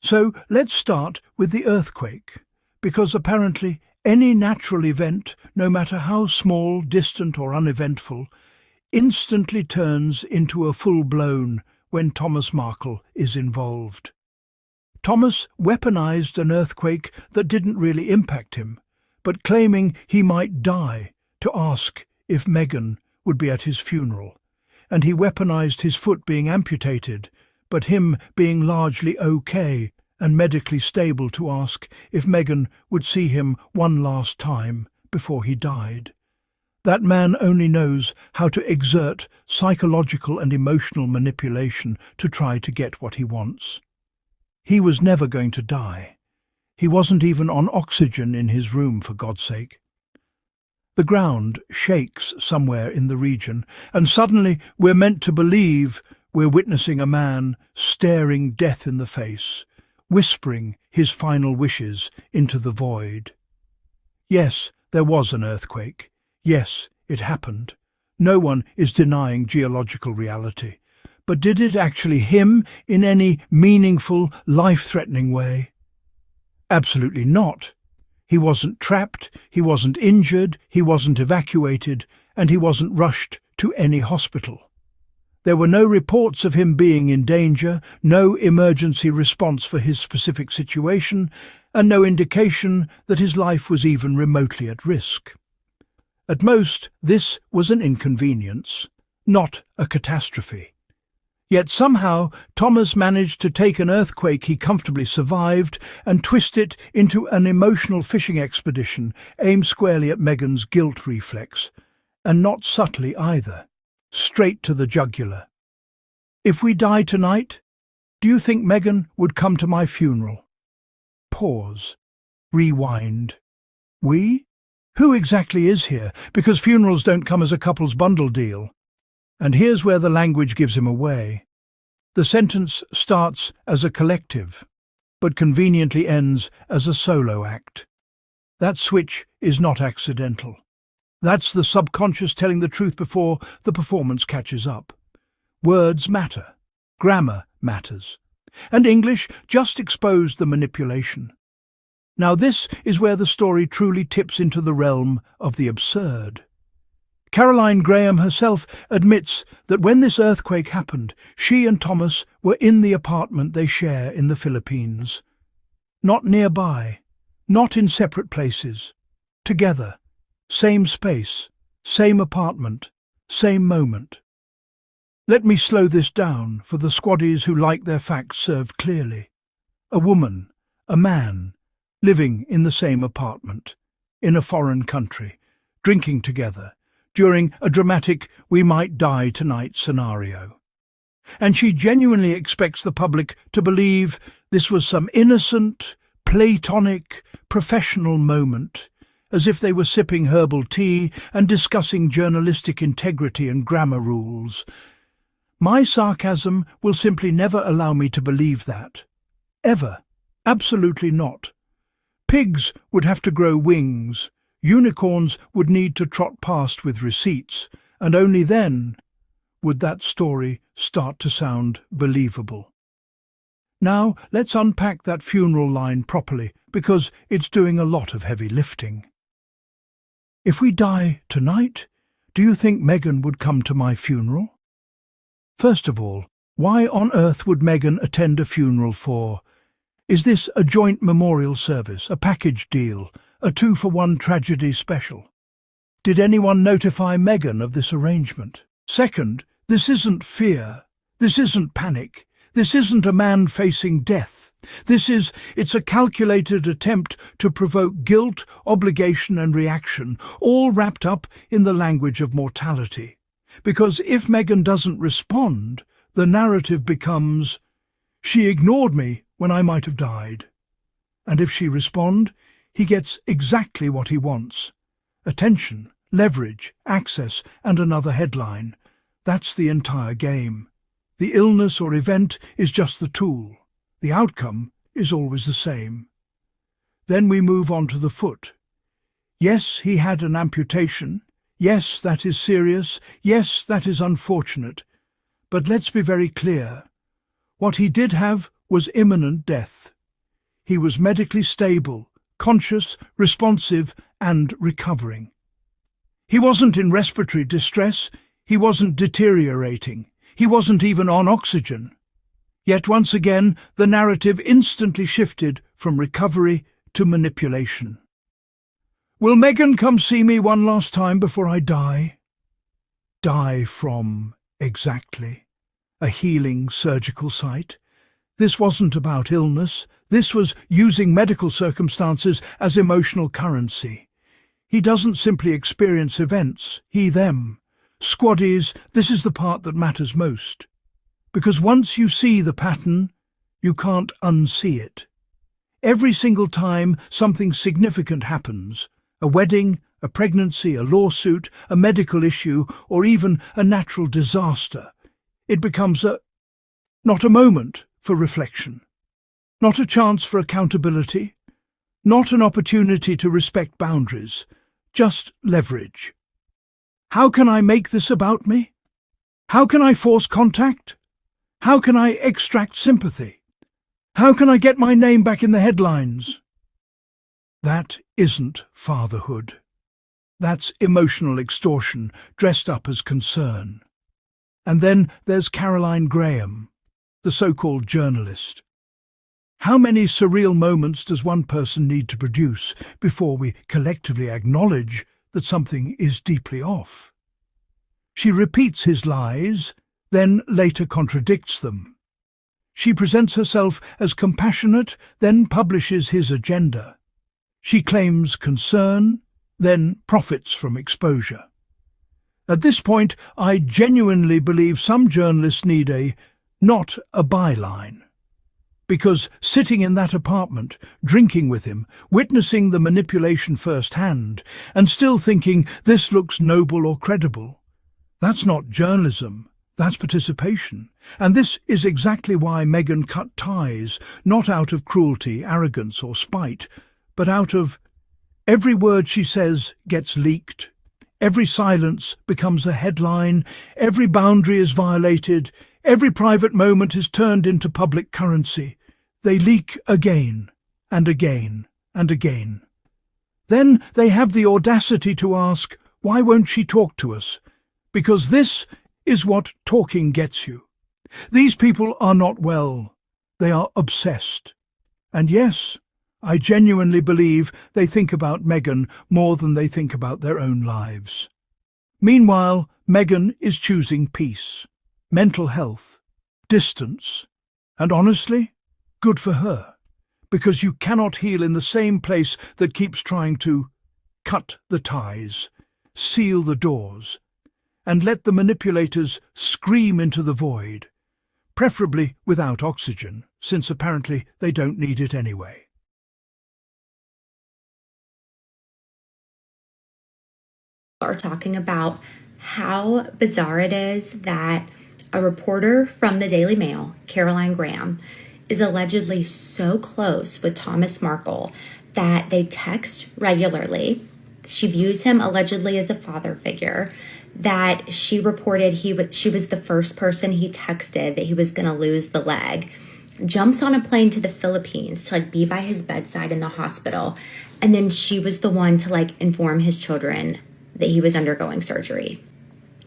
So let's start with the earthquake, because apparently any natural event, no matter how small, distant or uneventful, instantly turns into a full-blown when Thomas Markle is involved. Thomas weaponized an earthquake that didn't really impact him, but claiming he might die to ask if Meghan would be at his funeral. And he weaponized his foot being amputated, but him being largely okay and medically stable to ask if Meghan would see him one last time before he died. That man only knows how to exert psychological and emotional manipulation to try to get what he wants. He was never going to die. He wasn't even on oxygen in his room, for God's sake. The ground shakes somewhere in the region, and suddenly we're meant to believe we're witnessing a man staring death in the face, whispering his final wishes into the void. Yes, there was an earthquake. Yes, it happened. No one is denying geological reality. But did it actually him in any meaningful, life-threatening way? Absolutely not. He wasn't trapped, he wasn't injured, he wasn't evacuated, and he wasn't rushed to any hospital. There were no reports of him being in danger, no emergency response for his specific situation, and no indication that his life was even remotely at risk. At most, this was an inconvenience, not a catastrophe. Yet somehow Thomas managed to take an earthquake he comfortably survived and twist it into an emotional fishing expedition aimed squarely at Meghan's guilt reflex, and not subtly either, straight to the jugular. If we die tonight, do you think Meghan would come to my funeral? Pause. Rewind. We? Who exactly is here? Because funerals don't come as a couple's bundle deal. And here's where the language gives him away. The sentence starts as a collective, but conveniently ends as a solo act. That switch is not accidental. That's the subconscious telling the truth before the performance catches up. Words matter. Grammar matters. And English just exposed the manipulation. Now this is where the story truly tips into the realm of the absurd. Caroline Graham herself admits that when this earthquake happened, she and Thomas were in the apartment they share in the Philippines. Not nearby, not in separate places. Together, same space, same apartment, same moment. Let me slow this down for the squaddies who like their facts served clearly. A woman, a man, living in the same apartment, in a foreign country, drinking together, during a dramatic "we might die tonight" scenario. And she genuinely expects the public to believe this was some innocent, platonic, professional moment, as if they were sipping herbal tea and discussing journalistic integrity and grammar rules. My sarcasm will simply never allow me to believe that. Ever. Absolutely not. Pigs would have to grow wings. Unicorns would need to trot past with receipts, and only then would that story start to sound believable. Now let's unpack that funeral line properly, because it's doing a lot of heavy lifting. If we die tonight, do you think Meghan would come to my funeral? First of all, why on earth would Meghan attend a funeral for? Is this a joint memorial service, a package deal, a 2-for-1 tragedy special? Did anyone notify Meghan of this arrangement? Second, this isn't fear. This isn't panic. This isn't a man facing death. It's a calculated attempt to provoke guilt, obligation and reaction, all wrapped up in the language of mortality. Because if Meghan doesn't respond, the narrative becomes, she ignored me when I might have died. And if she responds, he gets exactly what he wants. Attention, leverage, access, and another headline. That's the entire game. The illness or event is just the tool. The outcome is always the same. Then we move on to the foot. Yes, he had an amputation. Yes, that is serious. Yes, that is unfortunate. But let's be very clear. What he did have was imminent death. He was medically stable, conscious, responsive, and recovering. He wasn't in respiratory distress, he wasn't deteriorating, he wasn't even on oxygen. Yet once again, the narrative instantly shifted from recovery to manipulation. Will Meghan come see me one last time before I die? Die from, exactly, a healing surgical site? This wasn't about illness. This was using medical circumstances as emotional currency. He doesn't simply experience events, he them. Squaddies, this is the part that matters most. Because once you see the pattern, you can't unsee it. Every single time something significant happens, a wedding, a pregnancy, a lawsuit, a medical issue, or even a natural disaster, it becomes not a moment for reflection, not a chance for accountability, not an opportunity to respect boundaries, just leverage. How can I make this about me? How can I force contact? How can I extract sympathy? How can I get my name back in the headlines? That isn't fatherhood. That's emotional extortion dressed up as concern. And then there's Caroline Graham, the so-called journalist. How many surreal moments does one person need to produce before we collectively acknowledge that something is deeply off? She repeats his lies, then later contradicts them. She presents herself as compassionate, then publishes his agenda. She claims concern, then profits from exposure. At this point, I genuinely believe some journalists need not a byline. Because sitting in that apartment, drinking with him, witnessing the manipulation firsthand, and still thinking this looks noble or credible, that's not journalism, that's participation. And this is exactly why Meghan cut ties, not out of cruelty, arrogance, or spite, but out of every word she says gets leaked, every silence becomes a headline, every boundary is violated, every private moment is turned into public currency. They leak again, and again, and again. Then they have the audacity to ask, why won't she talk to us? Because this is what talking gets you. These people are not well. They are obsessed. And yes, I genuinely believe they think about Meghan more than they think about their own lives. Meanwhile, Meghan is choosing peace, mental health, distance, and honestly, good for her, because you cannot heal in the same place that keeps trying to cut the ties, seal the doors, and let the manipulators scream into the void, preferably without oxygen, since apparently they don't need it anyway. Are talking about how bizarre it is that a reporter from the Daily Mail, Caroline Graham, is allegedly so close with Thomas Markle that they text regularly. She views him allegedly as a father figure, that she reported she was the first person he texted that he was going to lose the leg, jumps on a plane to the Philippines to be by his bedside in the hospital, and then she was the one to inform his children that he was undergoing surgery.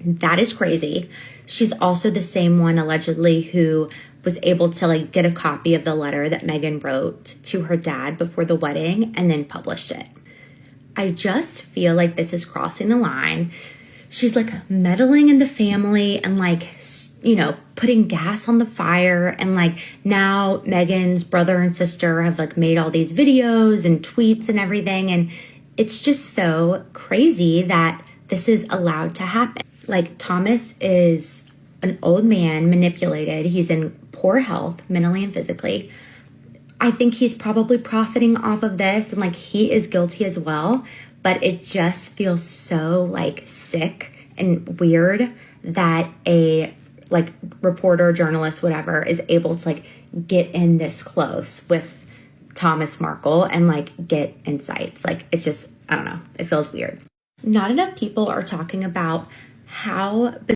That is crazy. She's also the same one allegedly who was able to get a copy of the letter that Meghan wrote to her dad before the wedding and then published it. I just feel like this is crossing the line. She's meddling in the family and putting gas on the fire. And now Meghan's brother and sister have made all these videos and tweets and everything. And it's just so crazy that this is allowed to happen. Thomas is an old man, manipulated. He's in poor health, mentally and physically. I think he's probably profiting off of this, and he is guilty as well. But it just feels so sick and weird that a reporter, journalist, whatever, is able to get in this close with Thomas Markle and get insights. It's just, I don't know, it feels weird. Not enough people are talking about how